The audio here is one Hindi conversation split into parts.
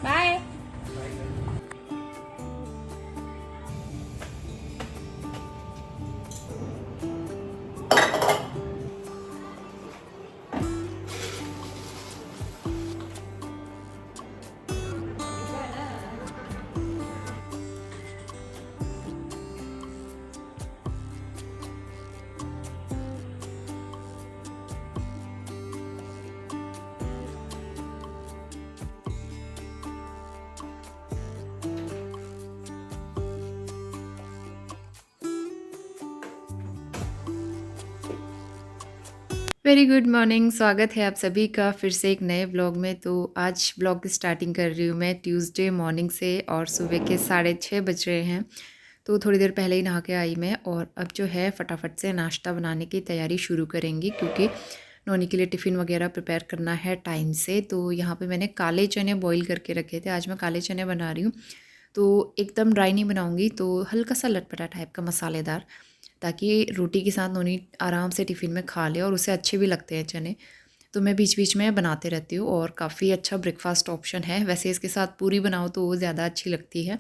बाय। वेरी गुड मॉर्निंग, स्वागत है आप सभी का फिर से एक नए ब्लॉग में। तो आज ब्लॉग की स्टार्टिंग कर रही हूँ मैं ट्यूसडे मॉर्निंग से और सुबह के 6:30 बज रहे हैं। तो थोड़ी देर पहले ही नहा के आई मैं और अब जो है फटाफट से नाश्ता बनाने की तैयारी शुरू करेंगी क्योंकि नोनी के लिए टिफ़िन वगैरह प्रिपेयर करना है टाइम से। तो यहाँ पे मैंने काले चने बॉईल करके रखे थे, आज मैं काले चने बना रही हूँ। तो एकदम ड्राई नहीं बनाऊँगी, तो हल्का सा लटपटा टाइप का मसालेदार, ताकि रोटी के साथ नोनी आराम से टिफ़िन में खा ले और उसे अच्छे भी लगते हैं चने। तो मैं बीच बीच में बनाते रहती हूँ और काफ़ी अच्छा ब्रेकफास्ट ऑप्शन है। वैसे इसके साथ पूरी बनाओ तो वो ज़्यादा अच्छी लगती है,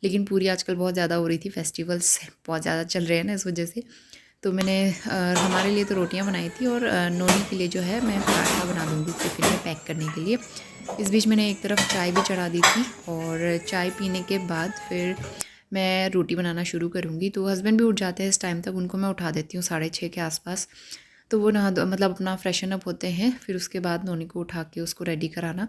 लेकिन पूरी आजकल बहुत ज़्यादा हो रही थी, फेस्टिवल्स बहुत ज़्यादा चल रहे हैं ना, इस वजह से। तो मैंने हमारे लिए तो रोटियां बनाई थी और नोनी के लिए जो है मैं पराठा बना दूँगी टिफ़िन में पैक करने के लिए। इस बीच मैंने एक तरफ चाय भी चढ़ा दी थी और चाय पीने के बाद फिर मैं रोटी बनाना शुरू करूँगी। तो हस्बैंड भी उठ जाते हैं इस टाइम तक, उनको मैं उठा देती हूँ 6:30 के आसपास। तो वो नहा मतलब अपना फ्रेशन अप होते हैं, फिर उसके बाद नोनी को उठा के उसको रेडी कराना,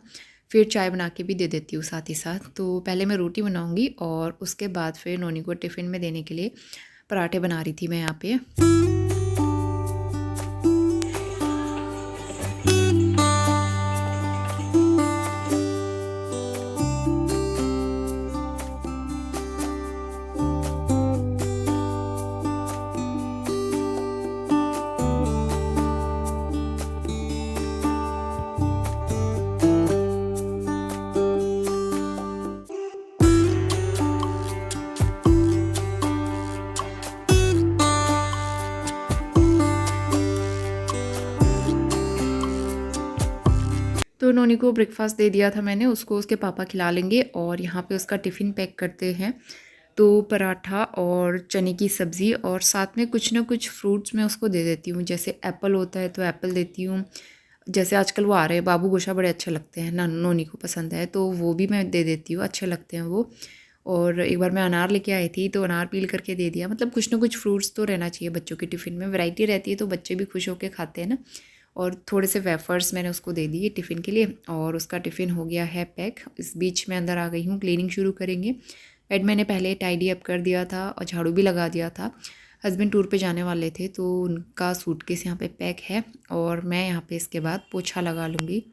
फिर चाय बना के भी दे देती हूँ साथ ही साथ। तो पहले मैं रोटी बनाऊँगी और उसके बाद फिर नोनी को टिफ़िन में देने के लिए पराठे बना रही थी मैं यहाँ पे। तो नोनी को ब्रेकफास्ट दे दिया था मैंने, उसको उसके पापा खिला लेंगे और यहाँ पे उसका टिफ़िन पैक करते हैं। तो पराठा और चने की सब्ज़ी और साथ में कुछ ना कुछ फ्रूट्स मैं उसको दे देती हूँ। जैसे एप्पल होता है तो एप्पल देती हूँ, जैसे आजकल वो आ रहे हैं बाबू गोशा, बड़े अच्छे लगते हैं ना, नोनी को पसंद है तो वो भी मैं दे देती हूँ, अच्छे लगते हैं वो। और एक बार मैं अनार लेके आई थी तो अनार पील करके दे दिया। मतलब कुछ ना कुछ फ्रूट्स तो रहना चाहिए बच्चों के टिफ़िन में, वैरायटी रहती है तो बच्चे भी खुश होकर खाते हैं ना। और थोड़े से वेफर्स मैंने उसको दे दिए टिफ़िन के लिए और उसका टिफ़िन हो गया है पैक। इस बीच मैं अंदर आ गई हूँ, क्लीनिंग शुरू करेंगे। बेड मैंने पहले टाइडी अप कर दिया था और झाड़ू भी लगा दिया था। हस्बैंड टूर पे जाने वाले थे तो उनका सूटकेस यहाँ पे पैक है और मैं यहाँ पे इसके बाद पोछा लगा लूँगी।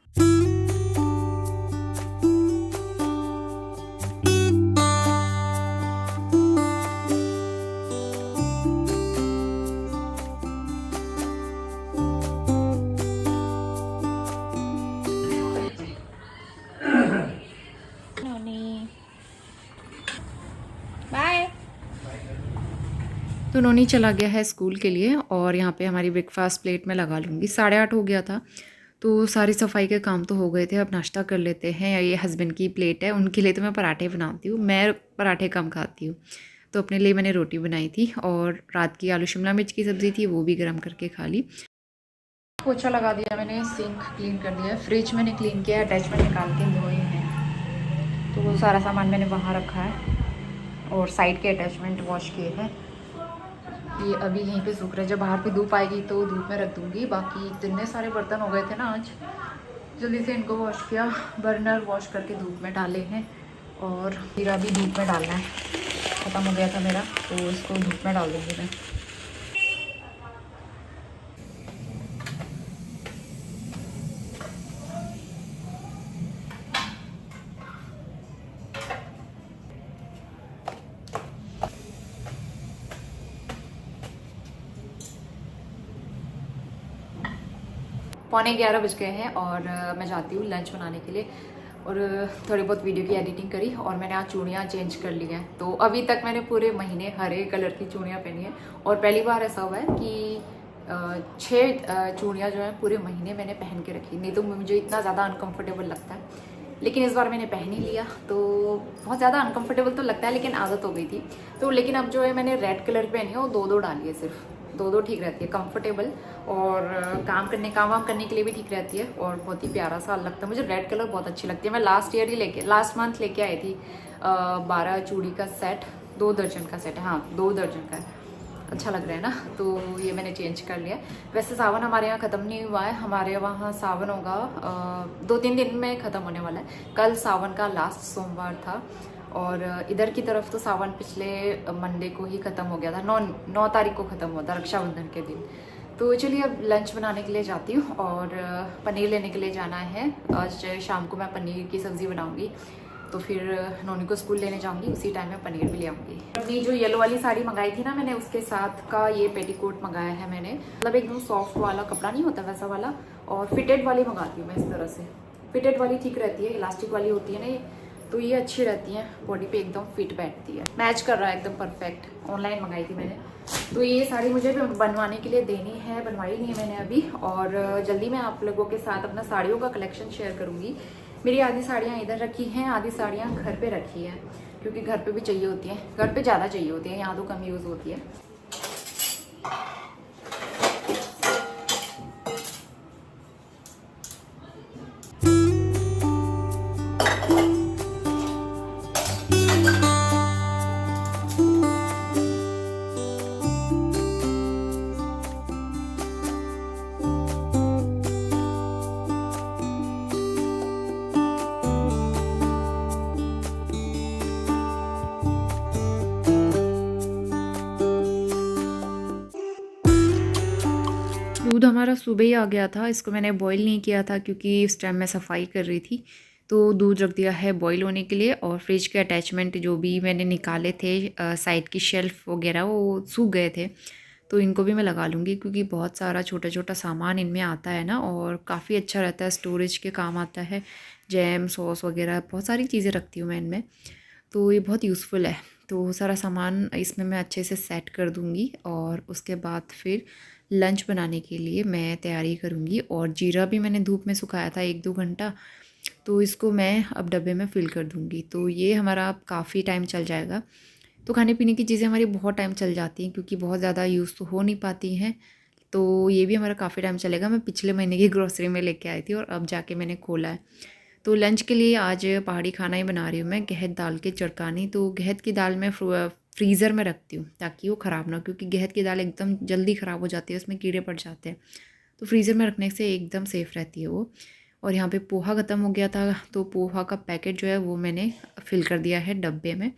बाय। तो नोनी चला गया है स्कूल के लिए और यहाँ पे हमारी ब्रेकफास्ट प्लेट में लगा लूँगी। 8:30 हो गया था तो सारी सफाई के काम तो हो गए थे, अब नाश्ता कर लेते हैं। ये हस्बैंड की प्लेट है, उनके लिए तो मैं पराठे बनाती हूँ, मैं पराठे कम खाती हूँ। तो अपने लिए मैंने रोटी बनाई थी और रात की आलू शिमला मिर्च की सब्ज़ी थी, वो भी गर्म करके खा ली। पोछा लगा दिया मैंने, सिंक क्लीन कर दिया, फ्रिज मैंने क्लीन किया, अटैचमेंट निकाल के धोए हैं। तो वो सारा सामान मैंने वहाँ रखा है और साइड के अटैचमेंट वॉश किए हैं। ये अभी यहीं पे सूख रहा है, जब बाहर की धूप आएगी तो धूप में रख दूँगी। बाकी इतने सारे बर्तन हो गए थे ना आज, जल्दी से इनको वॉश किया, बर्नर वॉश करके धूप में डाले हैं और जीरा भी धूप में डालना है, ख़त्म हो गया था मेरा तो इसको धूप में डाल दूँगी मैं। पौने 11 बज गए हैं और मैं जाती हूँ लंच बनाने के लिए। और थोड़ी बहुत वीडियो की एडिटिंग करी और मैंने आज चूड़ियाँ चेंज कर ली हैं। तो अभी तक मैंने पूरे महीने हरे कलर की चूड़ियाँ पहनी हैं और पहली बार ऐसा हुआ है कि 6 चूड़ियाँ जो है पूरे महीने मैंने पहन के रखी, नहीं तो मुझे इतना ज़्यादा अनकंफर्टेबल लगता है। लेकिन इस बार मैंने पहन ही लिया, तो बहुत ज़्यादा अनकंफर्टेबल तो लगता है लेकिन आदत हो गई थी। तो लेकिन अब जो है मैंने रेड कलर की पहनी है और 2-2 डाली है, सिर्फ 2-2 ठीक रहती है, कंफर्टेबल और काम वाम करने के लिए भी ठीक रहती है और बहुत ही प्यारा सा लगता है। मुझे रेड कलर बहुत अच्छी लगती है। मैं लास्ट मंथ लेके आई थी 12 चूड़ी का सेट, 2 दर्जन का सेट है, हाँ 2 दर्जन का है। अच्छा लग रहा है ना, तो ये मैंने चेंज कर लिया। वैसे सावन हमारे यहाँ ख़त्म नहीं हुआ है, हमारे वहाँ सावन होगा 2-3 दिन में ख़त्म होने वाला है। कल सावन का लास्ट सोमवार था और इधर की तरफ तो सावन पिछले मंडे को ही ख़त्म हो गया था, 9 तारीख को ख़त्म हुआ था, रक्षाबंधन के दिन। तो चलिए अब लंच बनाने के लिए जाती हूँ और पनीर लेने के लिए जाना है। आज शाम को मैं पनीर की सब्ज़ी बनाऊँगी, तो फिर नोनी को स्कूल लेने जाऊंगी, उसी टाइम में पनीर भी ले आऊँगी। अपनी जो येलो वाली साड़ी मंगाई थी ना मैंने, उसके साथ का ये पेटीकोट मंगाया है मैंने, मतलब एकदम सॉफ्ट वाला कपड़ा नहीं होता वैसा वाला, और फिटेड वाली मंगाती हूँ मैं इस तरह से। फिटेड वाली ठीक रहती है, इलास्टिक वाली होती है ना ये, तो ये अच्छी रहती है, बॉडी पे एकदम फिट बैठती है, मैच कर रहा है एकदम परफेक्ट। ऑनलाइन मंगाई थी मैंने। तो ये साड़ी मुझे बनवाने के लिए देनी है, बनवाई नहीं है मैंने अभी, और जल्दी मैं आप लोगों के साथ अपना साड़ियों का कलेक्शन शेयर करूँगी। मेरी आधी साड़ियाँ इधर रखी हैं, आधी साड़ियाँ घर पे रखी हैं, क्योंकि घर पे भी चाहिए होती हैं, घर पे ज़्यादा चाहिए होती है, यहाँ तो कम यूज़ होती है। दूध हमारा सुबह ही आ गया था, इसको मैंने बॉईल नहीं किया था क्योंकि उस टाइम मैं सफाई कर रही थी। तो दूध रख दिया है बॉईल होने के लिए, और फ्रिज के अटैचमेंट जो भी मैंने निकाले थे साइड की शेल्फ़ वगैरह, वो सूख गए थे, तो इनको भी मैं लगा लूँगी क्योंकि बहुत सारा छोटा छोटा सामान इनमें आता है ना, और काफ़ी अच्छा रहता है, स्टोरेज के काम आता है। जैम सॉस वगैरह बहुत सारी चीज़ें रखती हूँ मैं इनमें, तो ये बहुत यूज़फुल है। तो सारा सामान इसमें मैं अच्छे से सेट कर दूँगी और उसके बाद फिर लंच बनाने के लिए मैं तैयारी करूँगी। और जीरा भी मैंने धूप में सुखाया था 1-2 घंटा, तो इसको मैं अब डब्बे में फ़िल कर दूँगी। तो ये हमारा अब काफ़ी टाइम चल जाएगा। तो खाने पीने की चीज़ें हमारी बहुत टाइम चल जाती हैं क्योंकि बहुत ज़्यादा यूज़ तो हो नहीं पाती हैं, तो ये भी हमारा काफ़ी टाइम चलेगा। मैं पिछले महीने की ग्रॉसरी में लेके आई थी और अब जाके मैंने खोला है। तो लंच के लिए आज पहाड़ी खाना ही बना रही हूँ मैं, गहत दाल के चरकानी। तो गहत की दाल मैं फ्रीज़र में रखती हूँ ताकि वो ख़राब ना हो, क्योंकि गहत की दाल एकदम जल्दी ख़राब हो जाती है, उसमें कीड़े पड़ जाते हैं। तो फ्रीज़र में रखने से एकदम सेफ़ रहती है वो। और यहाँ पे पोहा ख़त्म हो गया था, तो पोहा का पैकेट जो है वो मैंने फ़िल कर दिया है डब्बे में,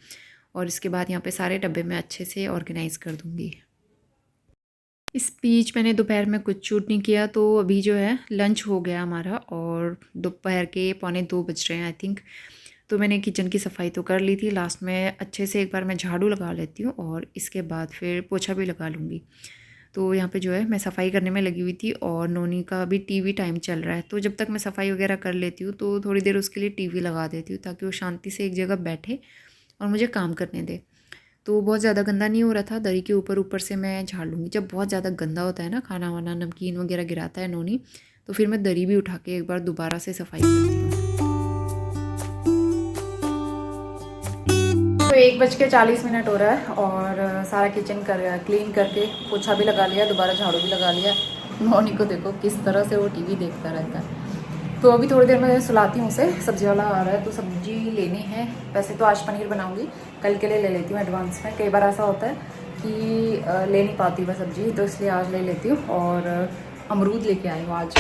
और इसके बाद यहाँ पे सारे डब्बे में अच्छे से ऑर्गेनाइज़ कर दूँगी। इस बीच मैंने दोपहर में कुछ शूट नहीं किया, तो अभी जो है लंच हो गया हमारा और दोपहर के 1:45 बज रहे हैं आई थिंक। तो मैंने किचन की सफाई तो कर ली थी, लास्ट में अच्छे से एक बार मैं झाड़ू लगा लेती हूँ और इसके बाद फिर पोछा भी लगा लूँगी। तो यहाँ पे जो है मैं सफाई करने में लगी हुई थी और नोनी का अभी टीवी टाइम चल रहा है, तो जब तक मैं सफाई वगैरह कर लेती हूँ तो थोड़ी देर उसके लिए टीवी लगा देती हूँ ताकि वो शांति से एक जगह बैठे और मुझे काम करने दे। तो बहुत ज़्यादा गंदा नहीं हो रहा था, दरी के ऊपर ऊपर से मैं झाड़ लूँगी। जब बहुत ज़्यादा गंदा होता है ना, खाना वाना नमकीन वगैरह गिराता है नोनी, तो फिर मैं दरी भी उठा के एक बार दोबारा से सफाई करती हूँ। तो 1:40 हो रहा है और सारा किचन क्लीन करके पोछा भी लगा लिया, दोबारा झाड़ू भी लगा लिया। नोनी को देखो किस तरह से वो टीवी देखता रहता है। तो अभी थोड़ी देर में सुलाती हूँ उसे, सब्जी वाला आ रहा है तो सब्जी लेनी है। वैसे तो आज पनीर बनाऊँगी, कल के लिए ले लेती हूँ एडवांस में। कई बार ऐसा होता है कि ले नहीं पाती मैं सब्जी, तो इसलिए आज ले लेती हूँ। और अमरूद लेके आई हूँ आज,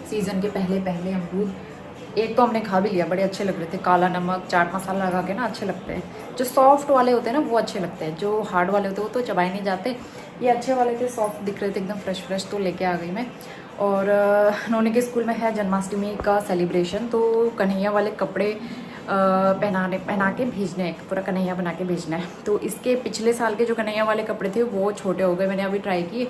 सीज़न के पहले अमरूद। एक तो हमने खा भी लिया, बड़े अच्छे लग रहे थे, काला नमक चाट मसाला लगा के ना अच्छे लगते हैं। जो सॉफ्ट वाले होते हैं ना वो अच्छे लगते हैं, जो हार्ड वाले होते हैं वो तो चबाए नहीं जाते। ये अच्छे वाले थे, सॉफ्ट दिख रहे थे एकदम फ्रेश, तो लेके आ गई मैं। और नोनी के स्कूल में है जन्माष्टमी का सेलिब्रेशन, तो कन्हैया वाले कपड़े पहना के भेजने हैं, पूरा कन्हैया बना के भेजना है। तो इसके पिछले साल के जो कन्हैया वाले कपड़े थे वो छोटे हो गए, मैंने अभी ट्राई किए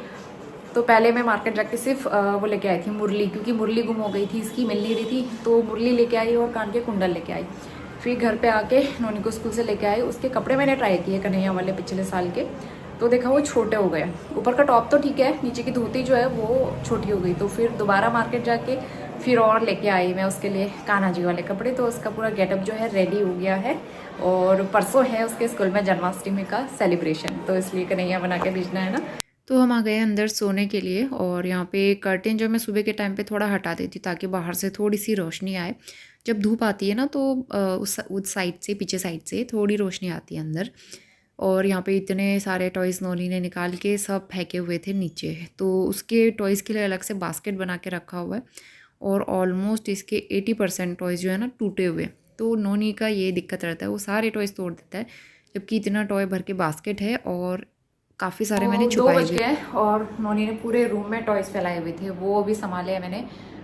तो पहले मैं मार्केट जाके सिर्फ वो लेके आई थी मुरली, क्योंकि मुरली गुम हो गई थी, इसकी मिल नहीं रही थी, तो मुरली लेके आई और कान के कुंडल लेके आई। फिर घर पे आके नोनी को स्कूल से लेके आई। उसके कपड़े मैंने ट्राई किए कन्हैया वाले पिछले साल के, तो देखा वो छोटे हो गए। ऊपर का टॉप तो ठीक है, नीचे की धोती जो है वो छोटी हो गई। तो फिर दोबारा मार्केट जाके फिर और लेके आई मैं उसके लिए कान्हा जी वाले कपड़े। तो उसका पूरा गेटअप जो है रेडी हो गया है, और परसों है उसके स्कूल में जन्माष्टमी का सेलिब्रेशन, तो इसलिए कन्हैया बना के भेजना है ना। तो हम आ गए अंदर सोने के लिए, और यहाँ पे कर्टेन जो मैं सुबह के टाइम पे थोड़ा हटा देती हूँ ताकि बाहर से थोड़ी सी रोशनी आए। जब धूप आती है ना तो उस साइड से, पीछे साइड से थोड़ी रोशनी आती है अंदर। और यहाँ पे इतने सारे टॉयज़ नोनी ने निकाल के सब फेंके हुए थे नीचे, तो उसके टॉयज़ के लिए अलग से बास्केट बना के रखा हुआ है। और ऑलमोस्ट इसके 80% टॉयज़ जो है ना टूटे हुए। तो नोनी का ये दिक्कत रहता है, वो सारे टॉयज़ तोड़ देता है, जबकि इतना टॉय भर के बास्केट है और काफ़ी सारे मैंने छुपाए हुए। 2 बज गए और नोनी ने पूरे रूम में टॉयज़ फैलाए हुए थे, वो अभी संभाले हैं मैंने।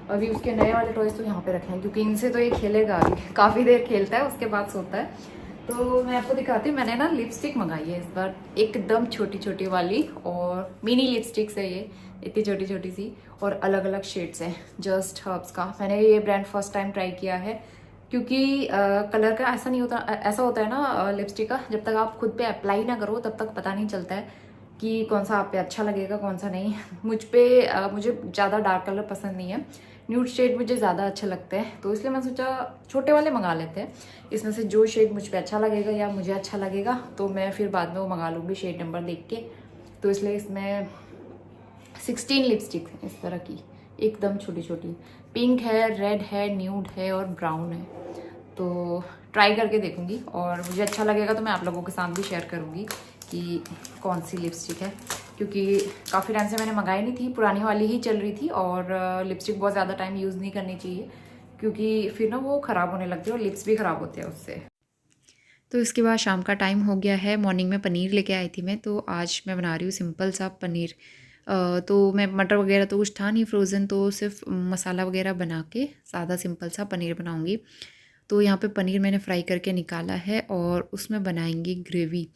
अभी उसके नए वाले टॉयज़ तो यहाँ पे रखे हैं, क्योंकि इनसे तो ये खेलेगा अभी, काफ़ी देर खेलता है उसके बाद सोता है। तो मैं आपको दिखाती हूँ, मैंने ना लिपस्टिक मंगाई है इस बार, एकदम छोटी छोटी वाली, और मिनी लिपस्टिक्स है ये, इतनी छोटी छोटी सी, और अलग अलग शेड्स हैं। जस्ट हर्ब्स का मैंने ये ब्रांड फर्स्ट टाइम ट्राई किया है, क्योंकि कलर का ऐसा नहीं होता, ऐसा होता है ना लिपस्टिक का, जब तक आप खुद पे अप्लाई ना करो तब तक पता नहीं चलता है कि कौन सा आप पे अच्छा लगेगा कौन सा नहीं। मुझे ज़्यादा डार्क कलर पसंद नहीं है, न्यूड शेड मुझे ज़्यादा अच्छे लगते हैं, तो इसलिए मैं सोचा छोटे वाले मंगा लेते हैं। इसमें से जो शेड मुझ पे अच्छा लगेगा या मुझे अच्छा लगेगा तो मैं फिर बाद में वो मंगा लूँगी शेड नंबर देख के। तो इसलिए इसमें 16 लिपस्टिक हैं इस तरह की, एकदम छोटी छोटी। पिंक है, रेड है, न्यूड है और ब्राउन है। तो ट्राई करके देखूँगी, और मुझे अच्छा लगेगा तो मैं आप लोगों के साथ भी शेयर करूँगी कि कौन सी लिपस्टिक है, क्योंकि काफ़ी टाइम से मैंने मंगाई नहीं थी, पुरानी वाली ही चल रही थी। और लिपस्टिक बहुत ज़्यादा टाइम यूज़ नहीं करनी चाहिए, क्योंकि फिर ना वो ख़राब होने लगती है और लिप्स भी ख़राब होते हैं उससे। तो इसके बाद शाम का टाइम हो गया है। मॉर्निंग में पनीर लेके आई थी मैं, तो आज मैं बना रही हूँ सिंपल सा पनीर। तो मैं मटर वगैरह तो कुछ था नहीं फ्रोज़न, तो सिर्फ मसाला वगैरह बना के सादा सिंपल सा पनीर बनाऊँगी। तो यहाँ पे पनीर मैंने फ्राई करके निकाला है, और उसमें बनाएंगी ग्रेवी।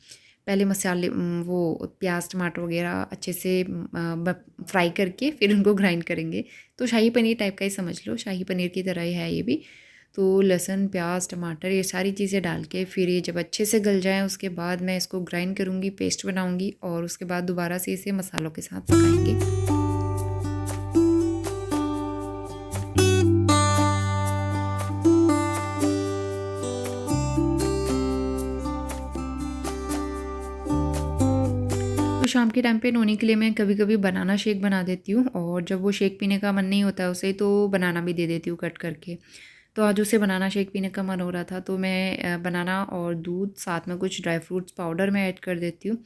पहले मसाले वो प्याज टमाटर वगैरह अच्छे से फ्राई करके फिर उनको ग्राइंड करेंगे। तो शाही पनीर टाइप का ही समझ लो, शाही पनीर की तरह ही है ये भी। तो लहसुन प्याज टमाटर ये सारी चीज़ें डाल के फिर ये जब अच्छे से गल जाएँ उसके बाद मैं इसको ग्राइंड करूँगी, पेस्ट बनाऊँगी, और उसके बाद दोबारा से इसे मसालों के साथ पकाएंगे। तो शाम के टाइम पे नोनी के लिए मैं कभी कभी बनाना शेक बना देती हूँ, और जब वो शेक पीने का मन नहीं होता है उसे, तो बनाना भी दे देती हूँ कट करके। तो आज उसे बनाना शेक पीने का मन हो रहा था, तो मैं बनाना और दूध साथ में कुछ ड्राई फ्रूट्स पाउडर में ऐड कर देती हूँ।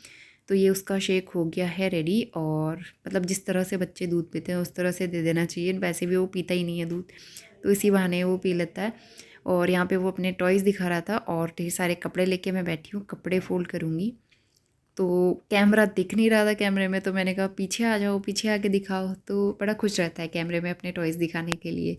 तो ये उसका शेक हो गया है रेडी। और मतलब जिस तरह से बच्चे दूध पीते हैं उस तरह से दे देना चाहिए, वैसे भी वो पीता ही नहीं है दूध, तो इसी बहाने वो पी लेता है। और यहाँ पे वो अपने टॉयज़ दिखा रहा था, और ढेर सारे कपड़े लेके मैं बैठी हूँ, कपड़े फोल्ड करूँगी। तो कैमरा दिख नहीं रहा था कैमरे में, तो मैंने कहा पीछे आ जाओ, पीछे आके दिखाओ। तो बड़ा खुश रहता है कैमरे में अपने टॉयज़ दिखाने के लिए।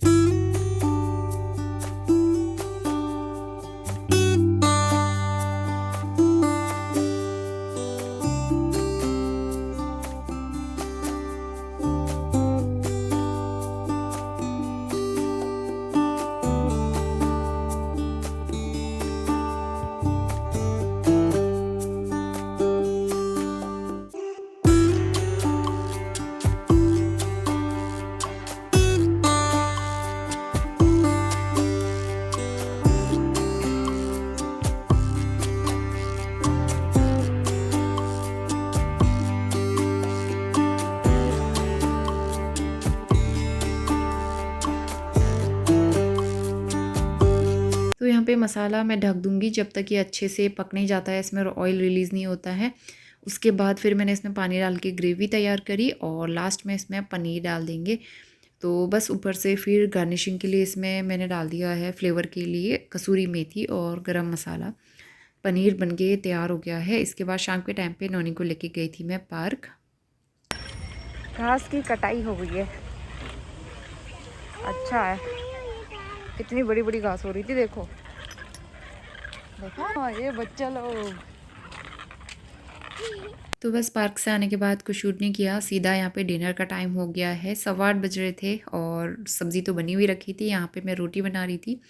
तो यहाँ पे मसाला मैं ढक दूँगी जब तक ये अच्छे से पक नहीं जाता है, इसमें ऑयल रिलीज़ नहीं होता है। उसके बाद फिर मैंने इसमें पानी डाल के ग्रेवी तैयार करी, और लास्ट में इसमें पनीर डाल देंगे। तो बस ऊपर से फिर गार्निशिंग के लिए इसमें मैंने डाल दिया है फ्लेवर के लिए कसूरी मेथी और गरम मसाला। पनीर बन के तैयार हो गया है। इसके बाद शाम के टाइम पे नोनी को लेके गई थी मैं पार्क। घास की कटाई हो गई है, अच्छा है, कितनी बड़ी बड़ी घास हो रही थी, देखो देखो ये बच्चा लोग। तो बस पार्क से आने के बाद कुछ शूट नहीं किया, सीधा यहाँ पे डिनर का टाइम हो गया है। 8:15 बज रहे थे और सब्ज़ी तो बनी हुई रखी थी। यहाँ पे मैं रोटी बना रही थी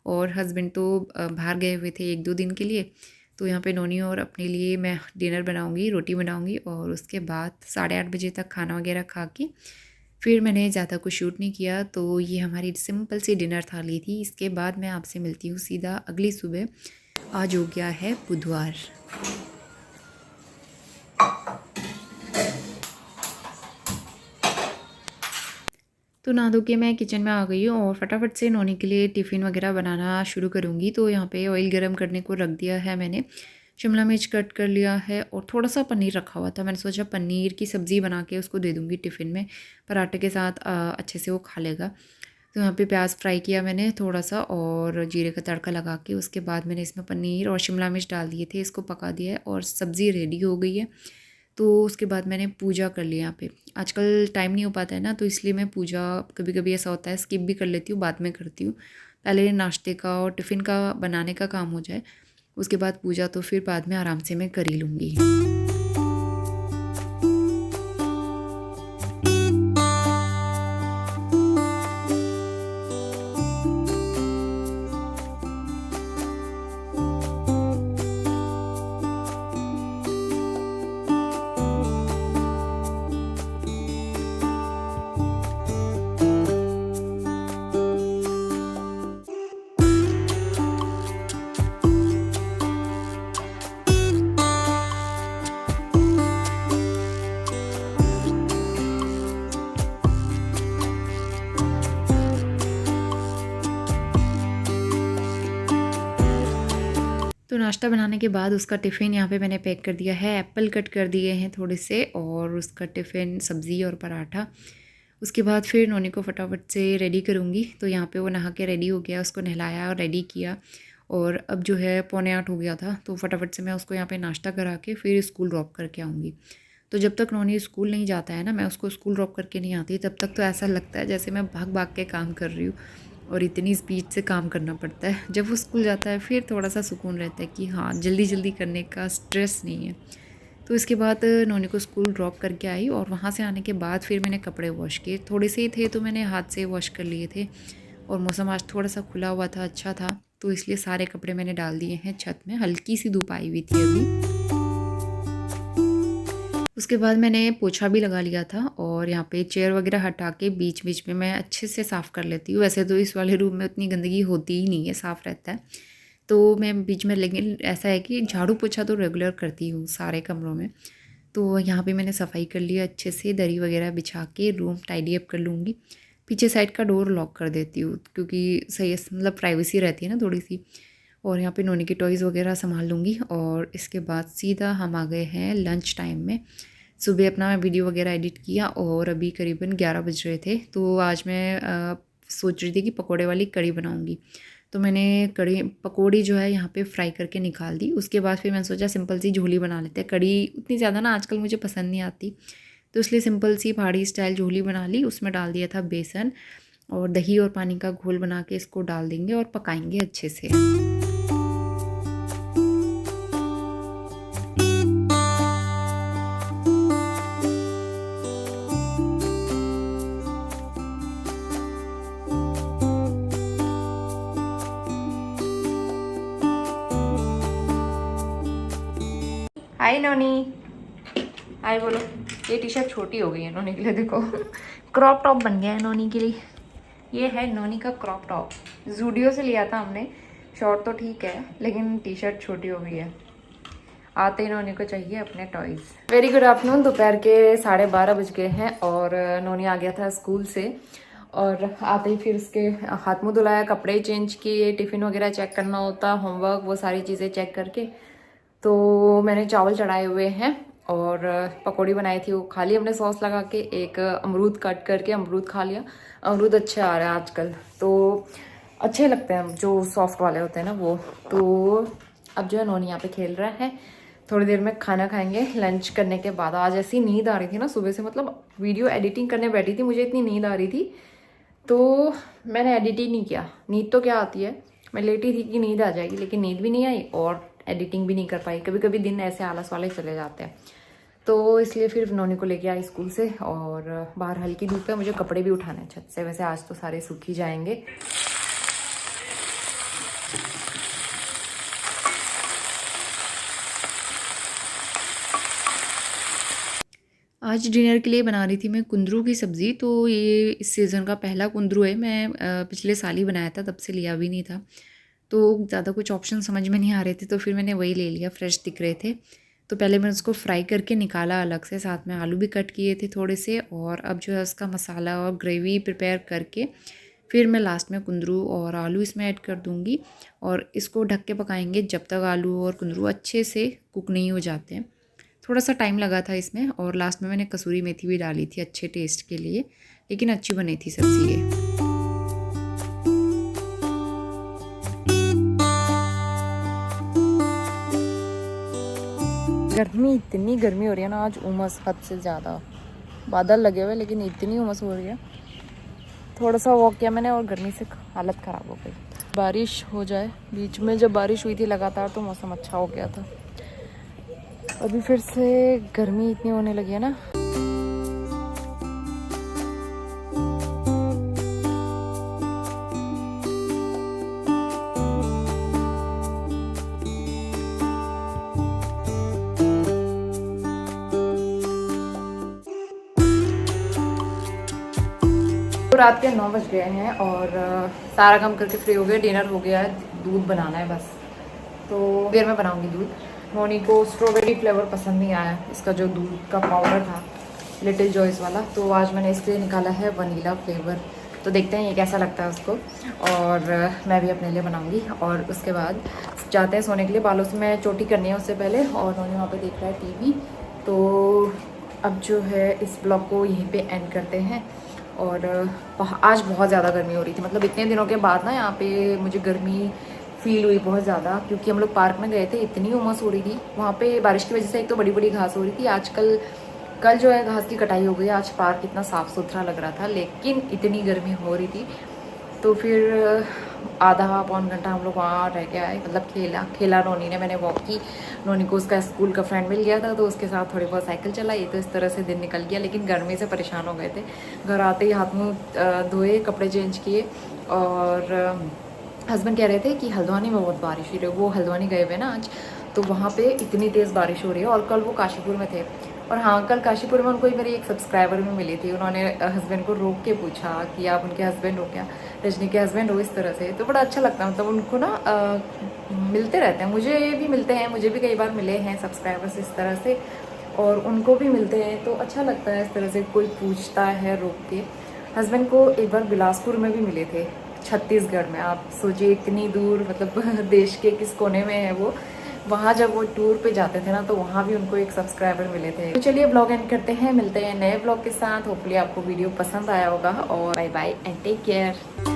और हस्बैंड तो बाहर गए हुए थे 1-2 दिन के लिए। तो यहाँ पे नोनी और अपने लिए मैं डिनर बनाऊँगी, रोटी बनाऊँगी और उसके बाद 8:30 बजे तक खाना वगैरह खा के फिर मैंने ज़्यादा कुछ शूट नहीं किया। तो ये हमारी सिंपल सी डिनर थाली थी। इसके बाद मैं आपसे मिलती हूँ सीधा अगली सुबह। आज हो गया है बुधवार। तो नहा धो के मैं किचन में आ गई हूँ और फटाफट से नोनी के लिए टिफ़िन वगैरह बनाना शुरू करूँगी। तो यहाँ पे ऑयल गरम करने को रख दिया है मैंने, शिमला मिर्च कट कर लिया है और थोड़ा सा पनीर रखा हुआ था। मैंने सोचा पनीर की सब्ज़ी बना के उसको दे दूँगी टिफ़िन में, पराठे के साथ अच्छे से वो खा लेगा। तो यहाँ पे प्याज फ्राई किया मैंने थोड़ा सा और जीरे का तड़का लगा के, उसके बाद मैंने इसमें पनीर और शिमला मिर्च डाल दिए थे, इसको पका दिया है और सब्ज़ी रेडी हो गई है। तो उसके बाद मैंने पूजा कर ली। यहाँ पे आजकल टाइम नहीं हो पाता है ना, तो इसलिए मैं पूजा कभी कभी ऐसा होता है स्किप भी कर लेती हूँ, बाद में करती हूँ। पहले नाश्ते का और टिफ़िन का बनाने का काम हो जाए, उसके बाद पूजा तो फिर बाद में आराम से मैं कर ही लूँगी। तो नाश्ता बनाने के बाद उसका टिफ़िन यहाँ पे मैंने पैक कर दिया है। एप्पल कट कर दिए हैं थोड़े से और उसका टिफ़िन सब्ज़ी और पराठा। उसके बाद फिर नोनी को फटाफट से रेडी करूँगी। तो यहाँ पे वो नहा के रेडी हो गया, उसको नहलाया और रेडी किया और अब जो है 7:45 हो गया था। तो फटाफट से मैं उसको यहाँ पे नाश्ता करा के फिर स्कूल ड्रॉप करके आऊँगी। तो जब तक नोनी स्कूल नहीं जाता है ना, मैं उसको स्कूल ड्रॉप करके नहीं आती, तब तक तो ऐसा लगता है जैसे मैं भाग भाग के काम कर रही हूँ और इतनी स्पीड से काम करना पड़ता है। जब वो स्कूल जाता है फिर थोड़ा सा सुकून रहता है कि हाँ, जल्दी जल्दी करने का स्ट्रेस नहीं है। तो इसके बाद नोनी को स्कूल ड्रॉप करके आई और वहाँ से आने के बाद फिर मैंने कपड़े वॉश किए। थोड़े से ही थे तो मैंने हाथ से वॉश कर लिए थे और मौसम आज थोड़ा सा खुला हुआ था, अच्छा था, तो इसलिए सारे कपड़े मैंने डाल दिए हैं छत में। हल्की सी धूप आई हुई थी अभी। उसके बाद मैंने पोछा भी लगा लिया था और यहाँ पे चेयर वगैरह हटा के बीच बीच में मैं अच्छे से साफ़ कर लेती हूँ। वैसे तो इस वाले रूम में उतनी गंदगी होती ही नहीं है, साफ़ रहता है, तो मैं बीच में, लेकिन ऐसा है कि झाड़ू पोछा तो रेगुलर करती हूँ सारे कमरों में। तो यहाँ पे मैंने सफाई कर लिया अच्छे से, दरी वगैरह बिछा के रूम टाइडी अप कर लूँगी। पीछे साइड का डोर लॉक कर देती हूँ क्योंकि सही मतलब प्राइवेसी रहती है ना थोड़ी सी। और यहाँ पे नोनी के टॉयज़ वगैरह संभाल लूँगी और इसके बाद सीधा हम आ गए हैं लंच टाइम में। सुबह अपना वीडियो वगैरह एडिट किया और अभी करीबन 11 बज रहे थे। तो आज मैं सोच रही थी कि पकोड़े वाली कड़ी बनाऊँगी। तो मैंने कड़ी पकौड़ी जो है यहाँ पे फ्राई करके निकाल दी। उसके बाद फिर मैंने सोचा सिंपल सी झोली बना लेते हैं। कड़ी उतनी ज़्यादा ना आजकल मुझे पसंद नहीं आती, तो इसलिए सिंपल सी पहाड़ी स्टाइल झोली बना ली। उसमें डाल दिया था बेसन और दही और पानी का घोल बना के इसको डाल देंगे और पकाएंगे अच्छे से। हाय नोनी, हाय बोलो। ये टी शर्ट छोटी हो गई है नोनी के लिए, देखो क्रॉप टॉप बन गया है नोनी के लिए। ये है नोनी का क्रॉप टॉप, जूडियो से लिया था हमने। शॉर्ट तो ठीक है लेकिन टी शर्ट छोटी हो गई है। आते ही नोनी को चाहिए अपने टॉयज़। Very good afternoon. दोपहर के 12:30 बज गए हैं और नोनी आ गया था स्कूल से और आते ही फिर उसके हाथ मुँह धुलाया, कपड़े चेंज किए, टिफ़िन वगैरह चेक करना होता, होमवर्क, वो सारी चीज़ें चेक करके तो मैंने चावल चढ़ाए हुए हैं और पकौड़ी बनाई थी, वो खा ली हमने सॉस लगा के। एक अमरूद कट करके अमरूद खा लिया। अमरूद अच्छे आ रहे हैं आजकल, तो अच्छे लगते हैं जो सॉफ्ट वाले होते हैं ना वो। तो अब जो है नोनी यहाँ पे खेल रहा है। थोड़ी देर में खाना खाएंगे लंच करने के बाद। आज ऐसी नींद आ रही थी ना सुबह से, मतलब वीडियो एडिटिंग करने बैठी थी, मुझे इतनी नींद आ रही थी तो मैंने एडिट ही नहीं किया। नींद तो क्या आती है, मैं लेटी थी कि नींद आ जाएगी, लेकिन नींद भी नहीं आई और एडिटिंग भी नहीं कर पाई। कभी कभी दिन ऐसे आलस वाले चले जाते हैं। तो इसलिए फिर नोनी को लेके आई स्कूल से, और बाहर हल्की धूप है, मुझे कपड़े भी उठाने हैं छत से। वैसे आज तो सारे सूख ही जाएंगे। आज डिनर के लिए बना रही थी मैं कुंदरू की सब्ज़ी। तो ये इस सीज़न का पहला कुंदरू है। मैं पिछले साल ही बनाया था, तब से लिया भी नहीं था। तो ज़्यादा कुछ ऑप्शन समझ में नहीं आ रहे थे, तो फिर मैंने वही ले लिया, फ्रेश दिख रहे थे। तो पहले मैंने उसको फ्राई करके निकाला अलग से, साथ में आलू भी कट किए थे थोड़े से। और अब जो है उसका मसाला और ग्रेवी प्रिपेयर करके फिर मैं लास्ट में कुंदरू और आलू इसमें ऐड कर दूँगी, और इसको ढक के पकाएंगे जब तक आलू और कुंदरू अच्छे से कुक नहीं हो जाते हैं। थोड़ा सा टाइम लगा था इसमें, और लास्ट में मैंने कसूरी मेथी भी डाली थी अच्छे टेस्ट के लिए, लेकिन अच्छी बनी थी सब्ज़ी ये। इतनी गर्मी हो रही है ना आज, उमस हद से ज़्यादा। बादल लगे हुए लेकिन इतनी उमस हो रही है। थोड़ा सा वॉक किया मैंने और गर्मी से हालत ख़राब हो गई। बारिश हो जाए, बीच में जब बारिश हुई थी लगातार तो मौसम अच्छा हो गया था। अभी फिर से गर्मी इतनी होने लगी है ना। तो रात के 9 बज गए हैं और सारा काम करके फ्री हो गए, डिनर हो गया है, दूध बनाना है बस। तो देर में बनाऊंगी दूध। मोनी को स्ट्रॉबेरी फ्लेवर पसंद नहीं आया, इसका जो दूध का पाउडर था लिटिल जॉयस वाला, तो आज मैंने इसलिए निकाला है वनीला फ्लेवर। तो देखते हैं ये कैसा लगता है उसको, और मैं भी अपने लिए बनाऊंगी। और उसके बाद जाते हैं सोने के लिए। बालों से मैं चोटी करनी है उससे पहले, और मोनी वहाँ पे देख रहा है टीवी। तो अब जो है इस ब्लॉग को यहीं पे एंड करते हैं। और आज बहुत ज़्यादा गर्मी हो रही थी, मतलब इतने दिनों के बाद ना यहाँ पे मुझे गर्मी फील हुई बहुत ज़्यादा, क्योंकि हम लोग पार्क में गए थे, इतनी उमस हो रही थी वहाँ पे। बारिश की वजह से एक तो बड़ी बड़ी घास हो रही थी। कल जो है घास की कटाई हो गई। आज पार्क इतना साफ़ सुथरा लग रहा था, लेकिन इतनी गर्मी हो रही थी। तो फिर आधा पौन घंटा हम लोग वहाँ रह के आए, मतलब खेला नोनी ने, मैंने वॉक की। नोनी को उसका स्कूल का फ्रेंड मिल गया था, तो उसके साथ थोड़ी बहुत साइकिल चलाई। तो इस तरह से दिन निकल गया, लेकिन गर्मी से परेशान हो गए थे। घर आते ही हाथ मुँह धोए, कपड़े चेंज किए, और हस्बैंड कह रहे थे कि हल्द्वानी में बहुत बारिश हो रही है। वो हल्द्वानी गए हुए ना आज, तो वहाँ पे इतनी तेज़ बारिश हो रही है। और कल वो काशीपुर में थे, और हाँ कल काशीपुर में उनको मेरी एक सब्सक्राइबर भी मिली थी। उन्होंने हस्बैंड को रोक के पूछा कि आप उनके हस्बैंड हो क्या, रजनी के हस्बैंड हो, इस तरह से। तो बड़ा अच्छा लगता है, मतलब उनको ना मिलते रहते हैं, मुझे भी मिलते हैं, मुझे भी कई बार मिले हैं सब्सक्राइबर्स इस तरह से, और उनको भी मिलते हैं। तो अच्छा लगता है इस तरह से कोई पूछता है रोक के। हस्बैंड को एक बार बिलासपुर में भी मिले थे, छत्तीसगढ़ में। आप सोचिए इतनी दूर, मतलब देश के किस कोने में है वो। वहाँ जब वो टूर पे जाते थे ना, तो वहाँ भी उनको एक सब्सक्राइबर मिले थे। तो चलिए ब्लॉग एंड करते हैं, मिलते हैं नए ब्लॉग के साथ। होपफुली आपको वीडियो पसंद आया होगा, और bye bye and take care.